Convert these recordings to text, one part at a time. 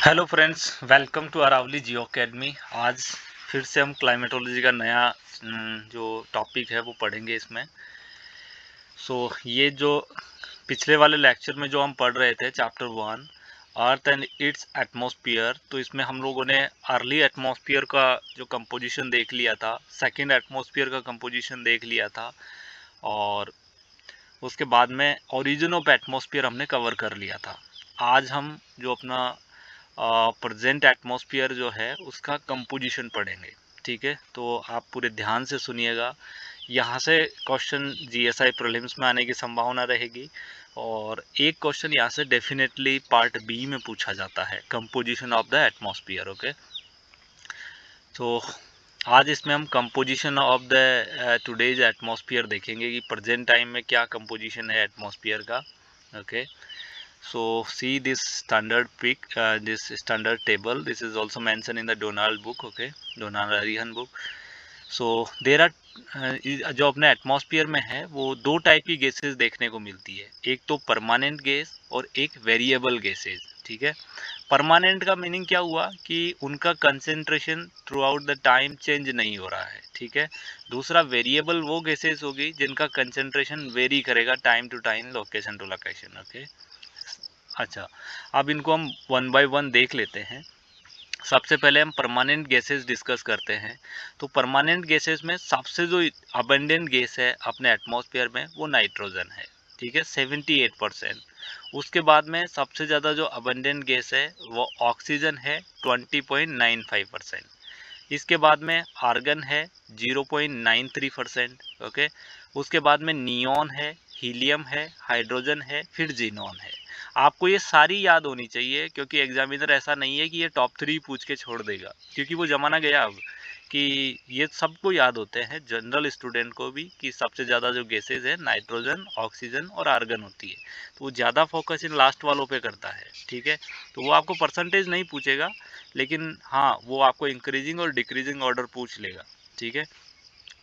Hello friends, welcome to Aravalli geo academy. आज फिर से हम क्लाइमेटोलॉजी का नया जो टॉपिक है वो पढ़ेंगे इसमें। ये जो पिछले वाले लेक्चर में जो हम पढ़ रहे थे chapter 1 earth and it's atmosphere, तो इसमें हम लोगों ने अर्ली एटमॉस्फेयर का जो कंपोजिशन देख लिया था, सेकंड एटमॉस्फेयर का कंपोजिशन देख लिया था, और उसके बाद में ओरिजिन ऑफ एटमॉस्फेयर हमने कवर कर लिया था। आज हम जो अपना प्रेजेंट एटमॉस्फेयर जो है उसका कंपोजिशन पढ़ेंगे। ठीक है, तो आप पूरे ध्यान से सुनिएगा। यहाँ से क्वेश्चन जीएसआई प्रीलिम्स में आने की संभावना रहेगी, और एक क्वेश्चन यहाँ से डेफिनेटली पार्ट बी में पूछा जाता है, composition of the atmosphere. Okay, तो आज इसमें हम composition of the today's atmosphere देखेंगे कि प्रेजेंट टाइम में क्या कंपोजिशन है एटमॉस्फेयर का। Okay, so see this standard pic, this standard table, this is also mentioned in the Donald book, okay, Donald Arihan book. So there are जो अपने atmosphere में है वो दो टाइप की गैसेस देखने को मिलती है, एक तो परमानेंट गैस और एक वेरिएबल गैसेस। ठीक है, परमानेंट का मीनिंग क्या हुआ कि उनका concentration through out the time change नहीं हो रहा है। ठीक है, दूसरा वेरिएबल वो गैसेस होगी जिनका कंसेंट्रेशन वेरी करेगा time to time, location to location. Okay, अच्छा, अब इनको हम वन बाय वन देख लेते हैं। सबसे पहले हम परमानेंट गैसेस डिस्कस करते हैं। तो परमानेंट गैसेस में सबसे जो अबंडेंट गैस है अपने एटमॉस्फेयर में वो नाइट्रोजन है। ठीक है, 78%। उसके बाद में सबसे ज़्यादा जो अबंडेंट गैस है वो ऑक्सीजन है, 20.95%। इसके बाद में आर्गन है 0.93%। ओके, उसके बाद में नियॉन है, हीलियम है, हाइड्रोजन है, फिर जीनॉन है। आपको ये सारी याद होनी चाहिए, क्योंकि एग्जामिनर ऐसा नहीं है कि ये टॉप 3 पूछ के छोड़ देगा, क्योंकि वो ज़माना गया अब कि ये सबको याद होते हैं, जनरल स्टूडेंट को भी, कि सबसे ज़्यादा जो गैसेज है नाइट्रोजन, ऑक्सीजन और आर्गन होती है। तो वो ज़्यादा फोकस इन लास्ट वालों पे करता है। ठीक है, तो वो आपको परसेंटेज नहीं पूछेगा, लेकिन हाँ वो आपको इंक्रीजिंग और डिक्रीजिंग ऑर्डर पूछ लेगा। ठीक है,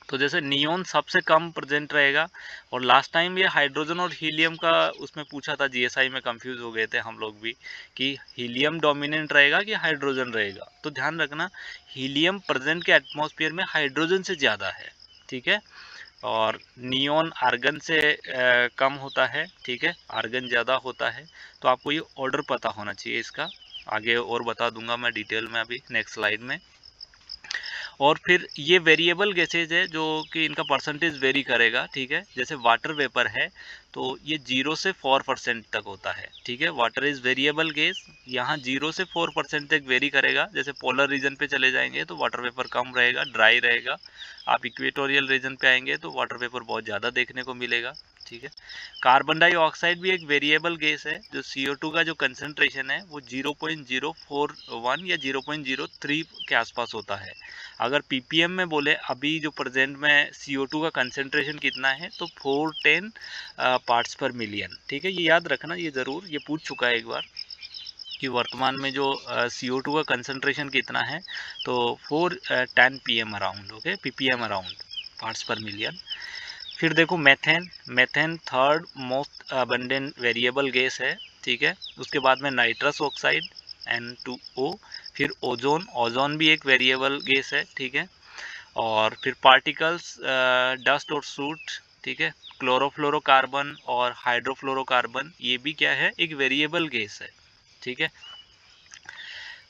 तो जैसे नियोन सबसे कम प्रेजेंट रहेगा, और लास्ट टाइम ये हाइड्रोजन और हीलियम का उसमें पूछा था, जीएसआई में कंफ्यूज हो गए थे हम लोग भी कि हीलियम डोमिनेंट रहेगा कि हाइड्रोजन रहेगा। तो ध्यान रखना, हीलियम प्रेजेंट के एटमॉस्फेयर में हाइड्रोजन से ज़्यादा है। ठीक है, और नियोन आर्गन से कम होता है। ठीक है, आर्गन ज़्यादा होता है। तो आपको ये ऑर्डर पता होना चाहिए इसका, आगे और बता दूंगा मैं डिटेल में अभी नेक्स्ट स्लाइड में। और फिर ये वेरिएबल गैसेज है जो कि इनका परसेंटेज वेरी करेगा। ठीक है, जैसे वाटर वेपर है तो ये 0 से 4% तक होता है। ठीक है, वाटर इज वेरिएबल गैस, यहाँ 0 से 4% तक वेरी करेगा। जैसे पोलर रीजन पे चले जाएंगे तो वाटर वेपर कम रहेगा, ड्राई रहेगा। आप इक्वेटोरियल रीजन पे आएंगे तो वाटर वेपर बहुत ज़्यादा देखने को मिलेगा। ठीक है, कार्बन डाइऑक्साइड भी एक वेरिएबल गैस है, जो CO2 का जो कंसंट्रेशन है वो 0.041 या 0.03 के आसपास होता है। अगर ppm में बोले अभी जो प्रेजेंट में CO2 का कंसेंट्रेशन कितना है, तो 410 पार्ट्स पर मिलियन। ठीक है, ये याद रखना, ये ज़रूर ये पूछ चुका है एक बार कि वर्तमान में जो CO2 का कंसेंट्रेशन कितना है, तो 410 pm around. Okay, ppm around, parts पर मिलियन। फिर देखो methane, methane third most abundant variable gas है। ठीक है, उसके बाद में नाइट्रस ऑक्साइड N2O, फिर ओजोन, ओजोन भी एक वेरिएबल गैस है। ठीक है, और फिर पार्टिकल्स, डस्ट और सूट। ठीक है, क्लोरोफ्लोरोकार्बन और हाइड्रोफ्लोरोकार्बन, ये भी क्या है, एक वेरिएबल गैस है। ठीक है,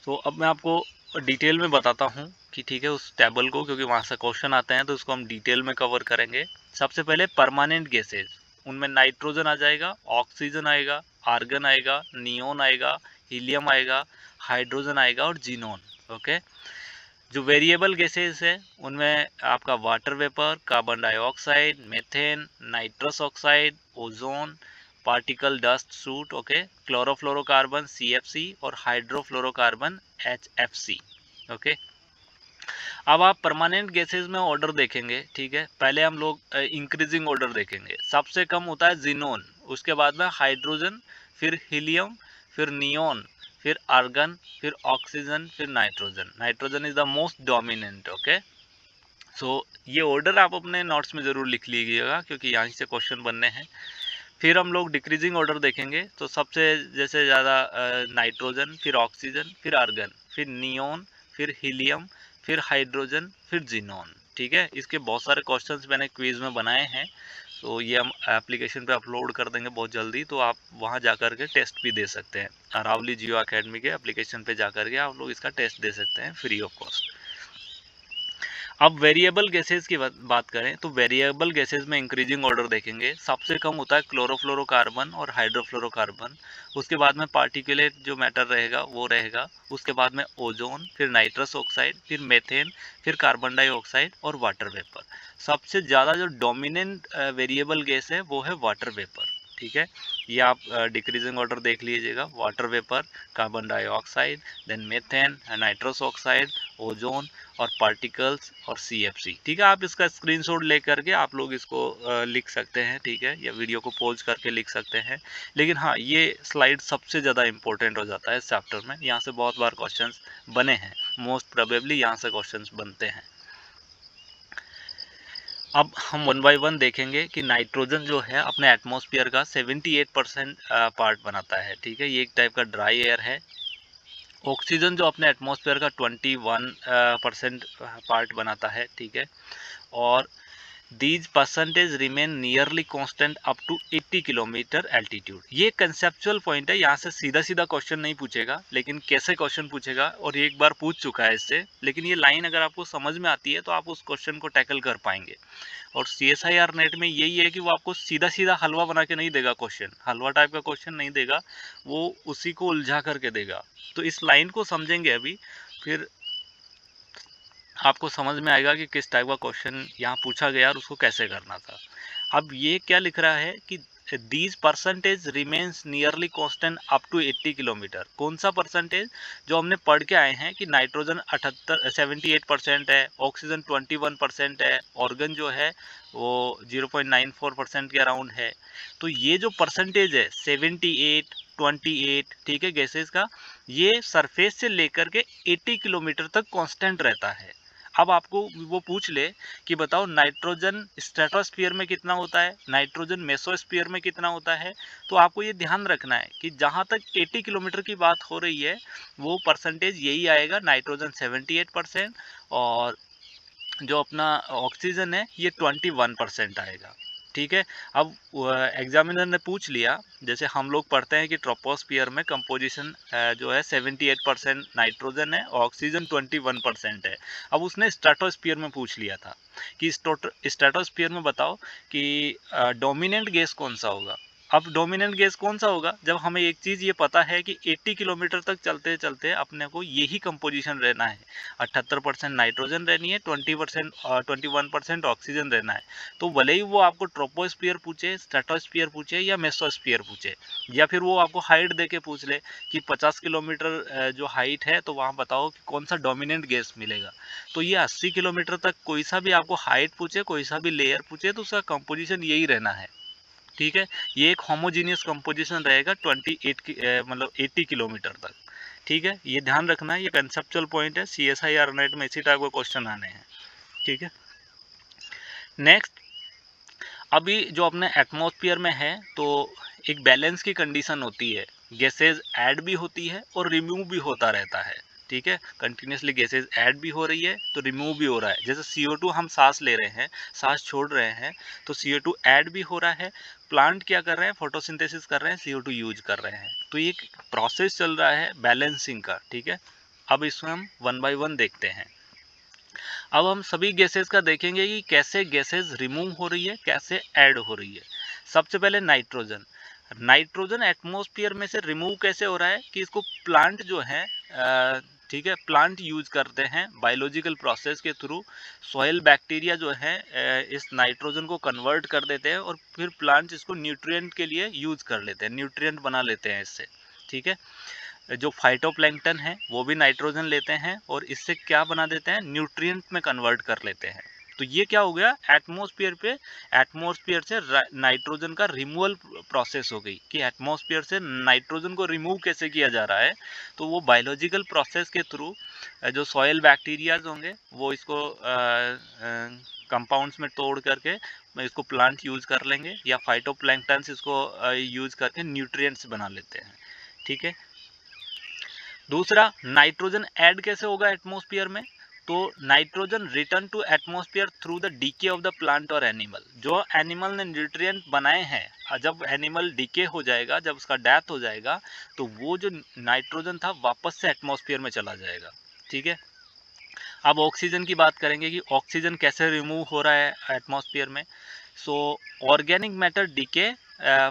तो अब मैं आपको डिटेल में बताता हूँ कि ठीक है उस टेबल को, क्योंकि वहाँ से क्वेश्चन आते हैं तो उसको हम डिटेल में कवर करेंगे। सबसे पहले परमानेंट गैसेज, उनमें नाइट्रोजन आ जाएगा, ऑक्सीजन आएगा, आर्गन आएगा, नियोन आएगा, हीलियम आएगा, हाइड्रोजन आएगा और जीनोन। ओके, जो वेरिएबल गैसेस है उनमें आपका water vapour, carbon dioxide, methane, nitrous oxide, ozone, particle dust suit, okay, chlorofluorocarbon CFC और हाइड्रोफ्लोरोकार्बन HFC। ओके, अब आप परमानेंट गैसेस में ऑर्डर देखेंगे। ठीक है, पहले हम लोग इंक्रीजिंग ऑर्डर देखेंगे। सबसे कम होता है जीनोन, उसके बाद में हाइड्रोजन, फिर हीलियम, फिर नियोन, फिर आर्गन, फिर ऑक्सीजन, फिर nitrogen. Nitrogen is the most dominant. Okay, so ये ऑर्डर आप अपने नोट्स में ज़रूर लिख लीजिएगा, क्योंकि यहाँ से क्वेश्चन बनने हैं। फिर हम लोग डिक्रीजिंग ऑर्डर देखेंगे तो सबसे जैसे ज़्यादा नाइट्रोजन, फिर ऑक्सीजन, फिर आर्गन, फिर नियोन, फिर हीलियम, फिर हाइड्रोजन, फिर जीनॉन। ठीक है, इसके बहुत सारे क्वेश्चंस मैंने क्विज में बनाए हैं, तो ये हम एप्लीकेशन पे अपलोड कर देंगे बहुत जल्दी, तो आप वहाँ जा कर के टेस्ट भी दे सकते हैं। अरावली जियो अकेडमी के एप्लीकेशन पे जा कर के आप लोग इसका टेस्ट दे सकते हैं फ्री ऑफ कॉस्ट। अब वेरिएबल गैसेस की बात करें तो वेरिएबल गैसेस में इंक्रीजिंग ऑर्डर देखेंगे। सबसे कम होता है क्लोरोफ्लोरोकार्बन और हाइड्रोफ्लोरोकार्बन। उसके बाद में पार्टिकुलेट जो मैटर रहेगा वो रहेगा। उसके बाद में ओजोन, फिर नाइट्रस ऑक्साइड, फिर मेथेन, फिर कार्बन डाइऑक्साइड और वाटर वेपर। सबसे ज़्यादा जो डोमिनेंट वेरिएबल गैस है वो है वाटर वेपर। ठीक है, ये आप डिक्रीजिंग ऑर्डर देख लीजिएगा। Water vapour, carbon dioxide, then methane, nitrous oxide, ozone और पार्टिकल्स और CFC। ठीक है, आप इसका स्क्रीनशॉट ले करके आप लोग इसको लिख सकते हैं। ठीक है, या वीडियो को पॉज करके लिख सकते हैं। लेकिन हाँ, ये स्लाइड सबसे ज़्यादा इंपॉर्टेंट हो जाता है इस चैप्टर में। यहाँ से बहुत बार क्वेश्चंस बने हैं, मोस्ट प्रोबेबली यहाँ से क्वेश्चंस बनते हैं। अब हम वन बाय वन देखेंगे कि नाइट्रोजन जो है अपने एटमॉस्फेयर का 78% पार्ट बनाता है। ठीक है, ये एक टाइप का ड्राई एयर है। ऑक्सीजन जो अपने एटमॉस्फेयर का 21% पार्ट बनाता है। ठीक है, और these percentage remain nearly constant up to 80 kilometre altitude. ये कंसेप्चुअल पॉइंट है, यहाँ से सीधा सीधा क्वेश्चन नहीं पूछेगा, लेकिन कैसे क्वेश्चन पूछेगा, और ये एक बार पूछ चुका है इससे। लेकिन ये लाइन अगर आपको समझ में आती है तो आप उस क्वेश्चन को टैकल कर पाएंगे। और CSIR नेट में यही है कि वो आपको सीधा सीधा हलवा बना के नहीं देगा, क्वेश्चन हलवा टाइप का क्वेश्चन नहीं देगा, वो उसी को उलझा करके देगा। तो इस लाइन को समझेंगे अभी, फिर आपको समझ में आएगा कि किस टाइप का क्वेश्चन यहाँ पूछा गया और उसको कैसे करना था। अब ये क्या लिख रहा है कि these percentage remains nearly constant up to 80 kilometre. कौन सा परसेंटेज? जो हमने पढ़ के आए हैं कि नाइट्रोजन 78% है, ऑक्सीजन 21% है, ऑर्गन जो है वो 0.94% के अराउंड है। तो ये जो परसेंटेज है 78, 28, ठीक है, गैसेस का, ये सरफेस से लेकर के 80 किलोमीटर तक कांस्टेंट रहता है। अब आपको वो पूछ ले कि बताओ नाइट्रोजन स्ट्रेटोस्फीयर में कितना होता है, नाइट्रोजन मेसोस्फीयर में कितना होता है, तो आपको ये ध्यान रखना है कि जहाँ तक 80 किलोमीटर की बात हो रही है वो परसेंटेज यही आएगा, नाइट्रोजन 78% और जो अपना ऑक्सीजन है ये 21% आएगा। ठीक है, अब एग्जामिनर ने पूछ लिया, जैसे हम लोग पढ़ते हैं कि ट्रोपोस्फियर में कंपोजिशन जो है 78% नाइट्रोजन है, ऑक्सीजन 21% है। अब उसने स्ट्रेटोस्फियर में पूछ लिया था कि स्ट्रेटोस्फियर में बताओ कि डोमिनेंट गैस कौन सा होगा। अब डोमिनेंट गैस कौन सा होगा, जब हमें एक चीज़ ये पता है कि 80 किलोमीटर तक चलते चलते अपने को यही कंपोजिशन रहना है, 78% नाइट्रोजन रहनी है, 21% ऑक्सीजन रहना है। तो भले ही वो आपको ट्रोपोस्फियर पूछे, स्ट्रेटोस्फियर पूछे या मेसोस्फियर पूछे, या फिर वो आपको हाइट दे के पूछ ले कि 50 किलोमीटर जो हाइट है तो वहाँ बताओ कि कौन सा डोमिनेंट गैस मिलेगा, तो ये 80 किलोमीटर तक कोई सा भी आपको हाइट पूछे, कोई सा भी लेयर पूछे, तो उसका कंपोजिशन यही रहना है। ठीक है, ये एक होमोजीनियस कंपोजिशन रहेगा 28 की मतलब 80 किलोमीटर तक। ठीक है, ये ध्यान रखना है, ये कंसेप्चुअल पॉइंट है, CSIR नेट में इसी टाइप का क्वेश्चन आने हैं। ठीक है, नेक्स्ट, अभी जो अपने एटमॉस्फेयर में है तो एक बैलेंस की कंडीशन होती है, गैसेज ऐड भी होती है और रिमूव भी होता रहता है। ठीक है, कंटिन्यूसली गैसेज ऐड भी हो रही है तो रिमूव भी हो रहा है। जैसे CO2 हम सांस ले रहे हैं, सांस छोड़ रहे हैं, तो CO2 ऐड भी हो रहा है। प्लांट क्या कर रहे हैं, फोटोसिंथेसिस कर रहे हैं, CO2 यूज कर रहे हैं। तो ये एक प्रोसेस चल रहा है बैलेंसिंग का। ठीक है, अब इसमें हम वन बाय वन देखते हैं। अब हम सभी गैसेस का देखेंगे कि कैसे गैसेस रिमूव हो रही है, कैसे ऐड हो रही है। सबसे पहले नाइट्रोजन। नाइट्रोजन एटमॉस्फेयर में से रिमूव कैसे हो रहा है कि इसको प्लांट जो है ठीक है, प्लांट यूज करते हैं बायोलॉजिकल प्रोसेस के थ्रू। सॉइल बैक्टीरिया जो है इस नाइट्रोजन को कन्वर्ट कर देते हैं और फिर प्लांट इसको न्यूट्रिएंट के लिए यूज कर लेते हैं, न्यूट्रिएंट बना लेते हैं इससे। ठीक है, जो फाइटोप्लैंक्टन है वो भी नाइट्रोजन लेते हैं और इससे क्या बना देते हैं, न्यूट्रिएंट में कन्वर्ट कर लेते हैं। तो ये क्या हो गया, एटमॉस्फेयर पे, एटमॉस्फेयर से नाइट्रोजन का रिमूवल प्रोसेस हो गई कि एटमॉस्फेयर से नाइट्रोजन को रिमूव कैसे किया जा रहा है। तो वो बायोलॉजिकल प्रोसेस के थ्रू जो सॉइल बैक्टीरियाज होंगे वो इसको कंपाउंड्स में तोड़ करके में इसको प्लांट यूज कर लेंगे या फाइटोप्लैंक्टन्स इसको यूज करके न्यूट्रिएंट्स बना लेते हैं, ठीक है। दूसरा, नाइट्रोजन ऐड कैसे होगा एटमॉस्फेयर में? तो nitrogen return to atmosphere through the decay of the plant और एनिमल। जो एनिमल ने न्यूट्रिएंट बनाए हैं, जब एनिमल डीके हो जाएगा, जब उसका डेथ हो जाएगा, तो वो जो नाइट्रोजन था वापस से एटमॉस्फेयर में चला जाएगा, ठीक है। अब ऑक्सीजन की बात करेंगे कि ऑक्सीजन कैसे रिमूव हो रहा है एटमॉस्फेयर में। So organic matter decay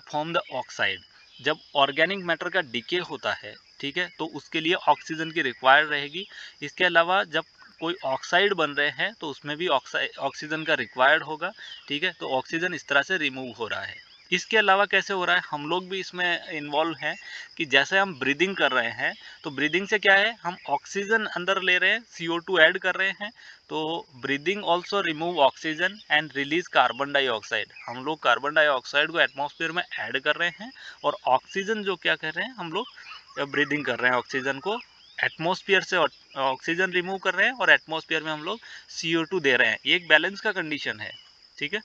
form the oxide. जब ऑर्गेनिक मैटर का डीके होता है, ठीक है, तो उसके लिए ऑक्सीजन की रिक्वायर्ड रहेगी। इसके अलावा जब कोई ऑक्साइड बन रहे हैं तो उसमें भी ऑक्सीजन का रिक्वायर्ड होगा, ठीक है। तो ऑक्सीजन इस तरह से रिमूव हो रहा है। इसके अलावा कैसे हो रहा है, हम लोग भी इसमें इन्वॉल्व हैं कि जैसे हम ब्रीदिंग कर रहे हैं, तो ब्रीदिंग से क्या है, हम ऑक्सीजन अंदर ले रहे हैं, CO2 ऐड कर रहे हैं। तो breathing also remove oxygen and release carbon dioxide. हम लोग कार्बन डाइऑक्साइड को एटमॉस्फेयर में ऐड कर रहे हैं और ऑक्सीजन जो क्या कर रहे हैं, हम लोग ब्रीदिंग कर रहे हैं, ऑक्सीजन को एटमॉस्फेयर से ऑक्सीजन रिमूव कर रहे हैं और एटमॉस्फेयर में हम लोग CO2 दे रहे हैं। ये एक बैलेंस का कंडीशन है, ठीक है।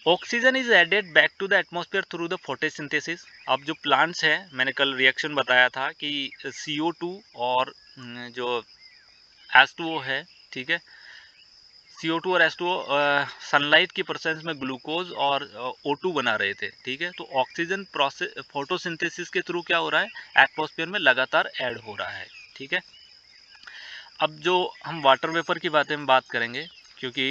Oxygen is added back to the atmosphere through the photosynthesis. अब जो प्लांट्स हैं, मैंने कल रिएक्शन बताया था कि CO2 और जो H2O है, ठीक है, CO2 और H2O सनलाइट की प्रेजेंस में ग्लूकोज और O2 बना रहे थे, ठीक है। तो ऑक्सीजन प्रोसेस फोटोसिंथेसिस के थ्रू क्या हो रहा है, एटमॉस्फेयर में लगातार ऐड हो रहा है, ठीक है। अब जो हम वाटर वेपर की बात करेंगे, क्योंकि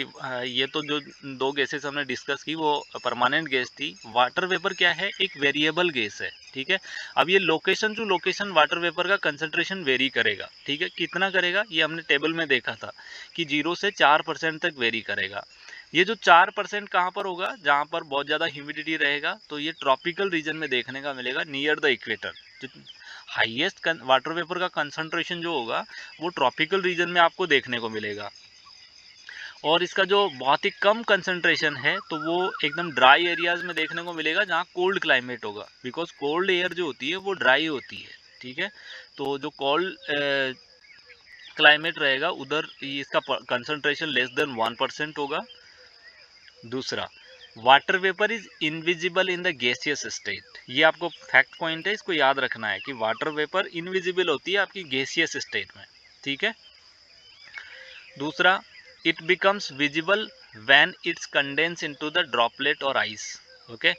ये तो जो दो गैसेस हमने डिस्कस की वो परमानेंट गैस थी। वाटर वेपर क्या है, एक वेरिएबल गैस है, ठीक है। अब ये location to location water vapour का कंसंट्रेशन वेरी करेगा, ठीक है। कितना करेगा, ये हमने टेबल में देखा था कि 0 से 4% तक वेरी करेगा। ये जो 4% कहाँ पर होगा, जहाँ पर बहुत ज़्यादा ह्यूमिडिटी रहेगा, तो ये ट्रॉपिकल रीजन में देखने का मिलेगा, near the equator. Highest water vapour का कंसंट्रेशन जो होगा वो ट्रॉपिकल रीजन में आपको देखने को मिलेगा। और इसका जो बहुत ही कम कंसंट्रेशन है तो वो एकदम ड्राई एरियाज में देखने को मिलेगा, जहाँ कोल्ड क्लाइमेट होगा, बिकॉज कोल्ड एयर जो होती है वो ड्राई होती है, ठीक है। तो जो कोल्ड क्लाइमेट रहेगा उधर इसका कंसंट्रेशन लेस देन 1% होगा। दूसरा, water vapour is invisible in the gaseous state. ये आपको फैक्ट पॉइंट है, इसको याद रखना है कि वाटर वेपर इनविजिबल होती है आपकी गैसियस स्टेट में, ठीक है। दूसरा, it becomes visible when it's condense into the droplet और आइस, ओके।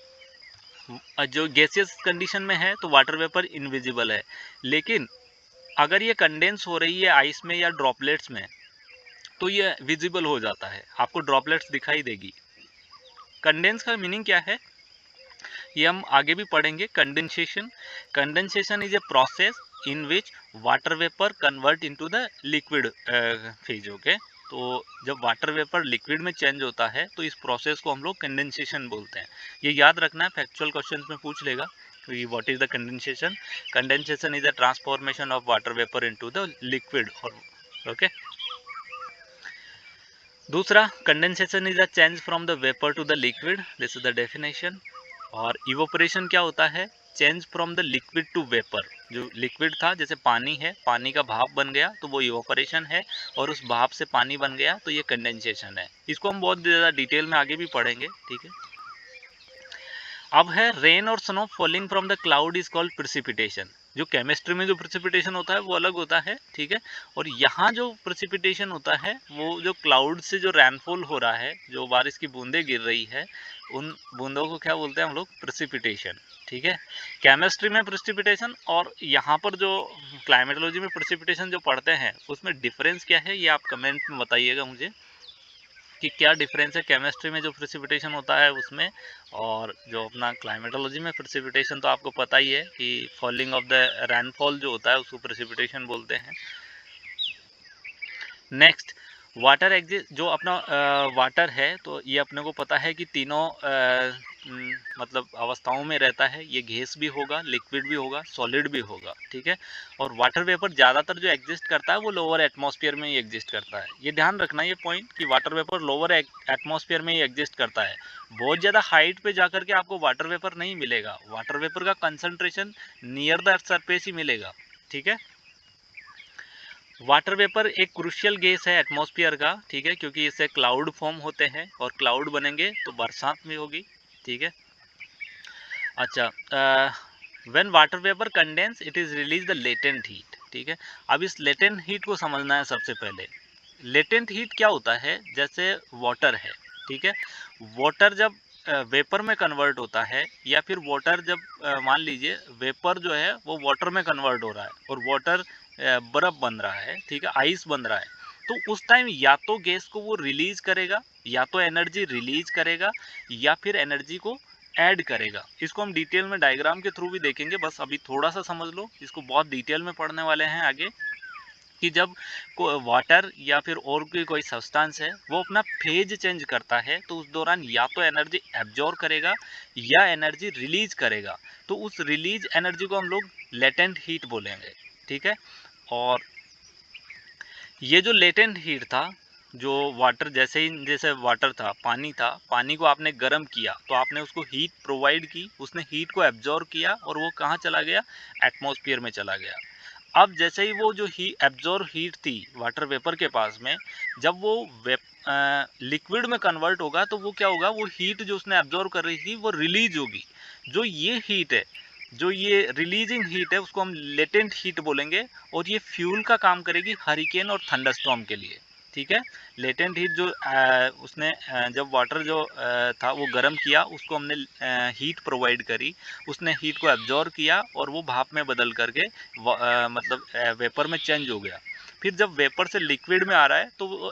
जो गैसियस कंडीशन में है तो वाटर वेपर इनविजिबल है, लेकिन अगर ये कंडेंस हो रही है आइस में या ड्रॉपलेट्स में तो ये विजिबल हो जाता है, आपको ड्रॉपलेट्स दिखाई देगी। कंडेंस का मीनिंग क्या है, ये हम आगे भी पढ़ेंगे। Condensation is a process in which water vapour convert into the liquid phase, okay. तो जब वाटर वेपर लिक्विड में चेंज होता है तो इस प्रोसेस को हम लोग कंडेंसेशन बोलते हैं। ये याद रखना है, फैक्चुअल क्वेश्चंस में पूछ लेगा कि what is the condensation. Condensation is a transformation of water vapour into the liquid, और ओके। दूसरा, condensation is a change from the vapour to the liquid, this is the definition. और evaporation क्या होता है, change from the liquid to vapour. जो liquid था, जैसे पानी है, पानी का भाप बन गया तो वो इवोपरेशन है, और उस भाप से पानी बन गया तो ये कंडेंसेशन है। इसको हम बहुत ज़्यादा डिटेल में आगे भी पढ़ेंगे, ठीक है। अब है रेन और snow falling from the cloud is called precipitation. जो केमिस्ट्री में जो प्रेसिपिटेशन होता है वो अलग होता है, ठीक है। और यहाँ जो प्रेसिपिटेशन होता है वो जो क्लाउड से जो रैनफॉल हो रहा है, जो बारिश की बूंदें गिर रही है, उन बूंदों को क्या बोलते हैं हम लोग, प्रेसिपिटेशन, ठीक है। केमिस्ट्री में प्रेसिपिटेशन और यहाँ पर जो क्लाइमेटोलॉजी में प्रेसिपिटेशन जो पढ़ते हैं उसमें डिफरेंस क्या है, ये आप कमेंट में बताइएगा मुझे कि क्या डिफरेंस है केमिस्ट्री में जो प्रेसिपिटेशन होता है उसमें, और जो अपना क्लाइमेटोलॉजी में प्रेसिपिटेशन। तो आपको पता ही है कि फॉलिंग ऑफ द रैनफॉल जो होता है उसको प्रेसिपिटेशन बोलते हैं। नेक्स्ट, वाटर एग्जिस्ट, जो अपना वाटर है तो ये अपने को पता है कि तीनों मतलब अवस्थाओं में रहता है। ये गैस भी होगा, लिक्विड भी होगा, सॉलिड भी होगा, ठीक है। और वाटर वेपर ज़्यादातर जो एग्जिस्ट करता है वो लोअर एटमॉस्फेयर में ही एग्जिस्ट करता है। ये ध्यान रखना ये पॉइंट कि वाटर वेपर लोअर एटमॉस्फेयर में ही एग्जिस्ट करता है। बहुत ज़्यादा हाइट पे जाकर के आपको वाटर वेपर नहीं मिलेगा, वाटर वेपर का कंसंट्रेशन नियर द सरफेस ही मिलेगा, ठीक है। वाटर वेपर एक क्रूशियल गैस है एटमॉस्फेयर का, ठीक है, क्योंकि इससे क्लाउड फॉर्म होते हैं और क्लाउड बनेंगे तो बरसात भी होगी, ठीक है। अच्छा, when water vapour condense it is release the latent heat, ठीक है। अब इस लेटेंट हीट को समझना है सबसे पहले। लेटेंट हीट क्या होता है, जैसे वाटर है, ठीक है। वाटर जब वेपर में कन्वर्ट होता है, या फिर वाटर जब मान लीजिए वेपर जो है वो वाटर में कन्वर्ट हो रहा है और वाटर बर्फ बन रहा है, ठीक है, आइस बन रहा है, तो उस टाइम या तो गैस को वो रिलीज करेगा, या तो एनर्जी रिलीज करेगा, या फिर एनर्जी को ऐड करेगा। इसको हम डिटेल में डायग्राम के थ्रू भी देखेंगे, बस अभी थोड़ा सा समझ लो, इसको बहुत डिटेल में पढ़ने वाले हैं आगे। कि जब वाटर या फिर और कोई सब्सटेंस है वो अपना फेज चेंज करता है, तो उस दौरान या तो एनर्जी एब्जॉर्ब करेगा या एनर्जी रिलीज करेगा, तो उस रिलीज एनर्जी को हम लोग लेटेंट हीट बोलेंगे, ठीक है। और ये जो लेटेंट हीट था, जो वाटर जैसे वाटर था, पानी को आपने गर्म किया तो आपने उसको हीट प्रोवाइड की, उसने हीट को एब्जॉर्ब किया और वो कहाँ चला गया, एटमॉस्फेयर में चला गया। अब जैसे ही वो जो एब्जॉर्ब हीट थी वाटर वेपर के पास में, जब वो लिक्विड में कन्वर्ट होगा तो वो क्या होगा, वो हीट जो उसने एब्जॉर्ब कर रही थी वो रिलीज होगी। जो ये हीट है, जो ये रिलीजिंग हीट है, उसको हम लेटेंट हीट बोलेंगे, और ये फ्यूल का काम करेगी हरिकेन और थंडरस्टॉर्म के लिए, ठीक है। लेटेंट हीट जो उसने जब वाटर जो था वो गर्म किया, उसको हमने हीट प्रोवाइड करी, उसने हीट को एब्जॉर्ब किया और वो भाप में बदल करके मतलब वेपर में चेंज हो गया। फिर जब वेपर से लिक्विड में आ रहा है तो वो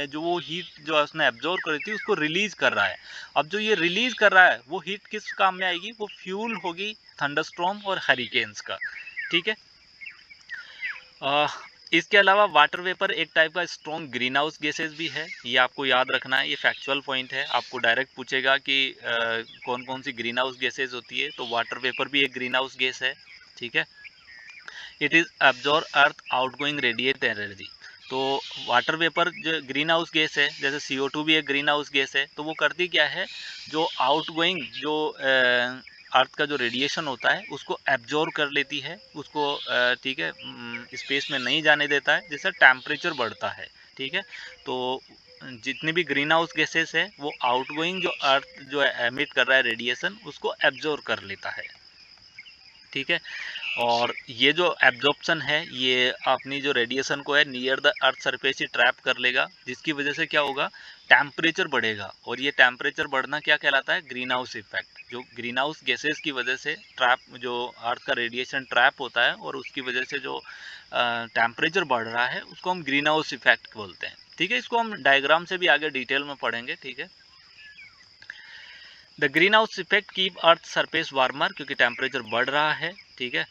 जो वो हीट जो उसने एब्जॉर्ब करी थी उसको रिलीज कर रहा है। अब जो ये रिलीज कर रहा है वो हीट किस काम में आएगी, वो फ्यूल होगी थंडरस्टॉर्म और हरिकेन्स का, ठीक है। अ, इसके अलावा वाटर वेपर एक टाइप का स्ट्रॉन्ग ग्रीन हाउस गैसेज भी है, ये आपको याद रखना है, ये फैक्चुअल पॉइंट है। आपको डायरेक्ट पूछेगा कि कौन कौन सी ग्रीन हाउस गैसेज होती है, तो वाटर वेपर भी एक ग्रीन हाउस गैस है, ठीक है। It is absorb earth outgoing radiate energy. तो वाटर वेपर जो ग्रीन हाउस गैस है, जैसे CO2 भी एक ग्रीन हाउस गैस है, तो वो करती क्या है, जो आउटगोइंग जो अर्थ का जो रेडिएशन होता है उसको एब्जॉर्ब कर लेती है, उसको ठीक है, स्पेस में नहीं जाने देता है, जिससे टेम्परेचर बढ़ता है, ठीक है। तो जितनी भी ग्रीन हाउस गैसेस है वो आउटगोइंग जो अर्थ जो एमिट कर रहा है रेडिएशन उसको एब्जॉर्ब कर लेता है, ठीक है। और ये जो एब्जॉर्प्शन है ये अपनी जो रेडिएशन को है near the earth surface he trap कर लेगा, जिसकी वजह से क्या होगा, टेम्परेचर बढ़ेगा, और ये टेम्परेचर बढ़ना क्या कहलाता है, ग्रीन हाउस इफेक्ट। जो ग्रीन हाउस गैसेस की वजह से ट्रैप जो अर्थ का रेडिएशन ट्रैप होता है और उसकी वजह से जो टेम्परेचर बढ़ रहा है उसको हम ग्रीन हाउस इफेक्ट बोलते हैं, ठीक है। इसको हम डायग्राम से भी आगे डिटेल में पढ़ेंगे, ठीक है। The green house effect keep earth surface warmer, क्योंकि टेम्परेचर बढ़ रहा है, ठीक है।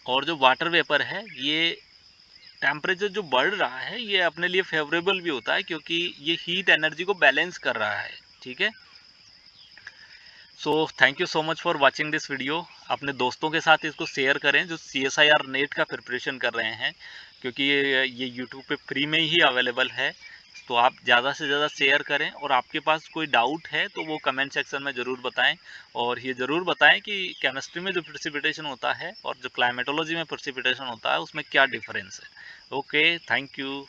और जो वाटर वेपर है ये टेम्परेचर जो बढ़ रहा है ये अपने लिए फेवरेबल भी होता है, क्योंकि ये हीट एनर्जी को बैलेंस कर रहा है, ठीक है। So thank you so much for watching this video. अपने दोस्तों के साथ इसको शेयर करें जो CSIR नेट का प्रिपरेशन कर रहे हैं, क्योंकि ये यूट्यूब पे फ्री में ही अवेलेबल है। तो आप ज़्यादा से ज़्यादा शेयर करें, और आपके पास कोई डाउट है तो वो कमेंट सेक्शन में ज़रूर बताएं, और ये ज़रूर बताएं कि केमिस्ट्री में जो प्रेसिपिटेशन होता है और जो क्लाइमेटोलॉजी में प्रेसिपिटेशन होता है उसमें क्या डिफरेंस है। Okay, thank you.